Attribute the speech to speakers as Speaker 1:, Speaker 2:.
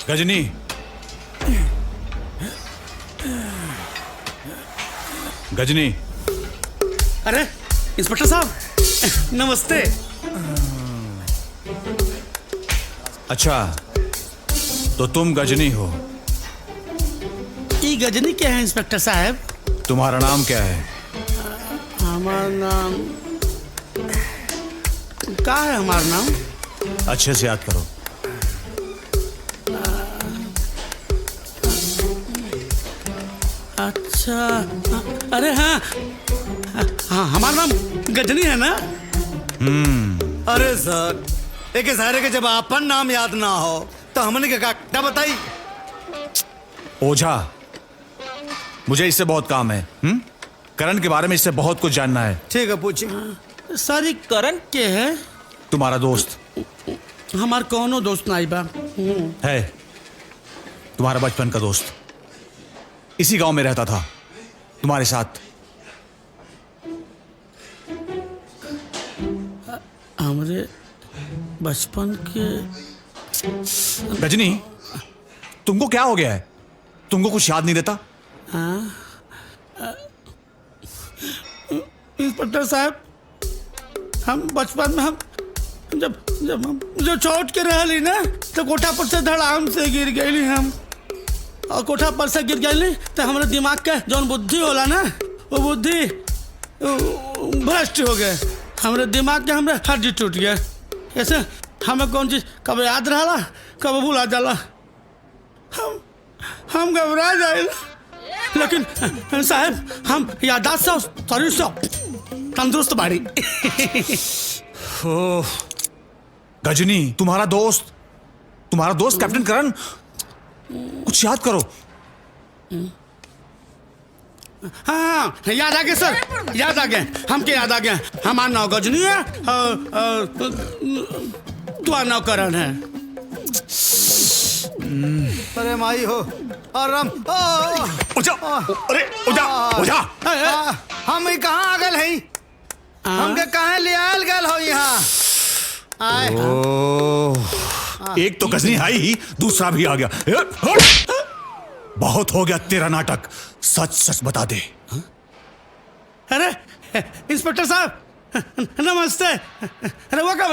Speaker 1: गजनी, गजनी।
Speaker 2: अरे इंस्पेक्टर साहब नमस्ते।
Speaker 1: अच्छा, तो तुम गजनी हो।
Speaker 2: ये गजनी क्या है इंस्पेक्टर साहब?
Speaker 1: तुम्हारा नाम क्या है?
Speaker 2: हमारा नाम क्या है? हमारा नाम
Speaker 1: अच्छे से याद करो।
Speaker 2: अच्छा, अरे हाँ हाँ, हमारा नाम गजनी है ना?
Speaker 3: अरे सर, एक सारे के जब आपन नाम याद ना हो तो हमने क्या बताई?
Speaker 1: ओझा, मुझे इससे बहुत काम है। करण के बारे में इससे बहुत कुछ जानना है।
Speaker 3: ठीक है, पूछिए।
Speaker 2: सर, ये करण के है?
Speaker 1: तुम्हारा दोस्त
Speaker 2: हमार कौनो दोस्त नहीं बा।
Speaker 1: है, तुम्हारा बचपन का दोस्त। इसी गांव में रहता था तुम्हारे साथ।
Speaker 2: हमारे बचपन के।
Speaker 1: गजनी, तुमको क्या हो गया है? तुमको कुछ याद नहीं रहता?
Speaker 2: इंस्पेक्टर साहब, हम बचपन में हम जब चोट के रहली ना तो कोठा पर से धड़ाम से गिर गई हम। और कोठा पर से गिर गई तो हमारे दिमाग का जौन बुद्धि होला ना, वो बुद्धि भ्रष्ट हो गए। हमारे दिमाग के हमारे हड्डी टूट गया। ऐसे हमें कौन चीज कब याद रहा कब भूला जाला। हम घबरा जाए, लेकिन साहब हम यादाश्त से शरीर से तंदुरुस्त बाड़ी।
Speaker 1: गजनी, तुम्हारा दोस्त कैप्टन करण, कुछ याद करो।
Speaker 2: हाँ, याद आ गया सर, याद आ गया। हमके याद आ गया। हमारा नाम गजनी है, तुम्हारा नाम करण है।
Speaker 3: अरे माई हो और हम
Speaker 1: ओझा, अरे ओझा,
Speaker 3: हम कहाँ आ गए हैं? हमके कहाँ ले आयल गए हो यहाँ?
Speaker 1: एक तो गजनी आई ही, दूसरा भी आ गया। बहुत हो गया तेरा नाटक, सच सच बता दे।
Speaker 2: अरे इंस्पेक्टर साहब नमस्ते। अरे वो कब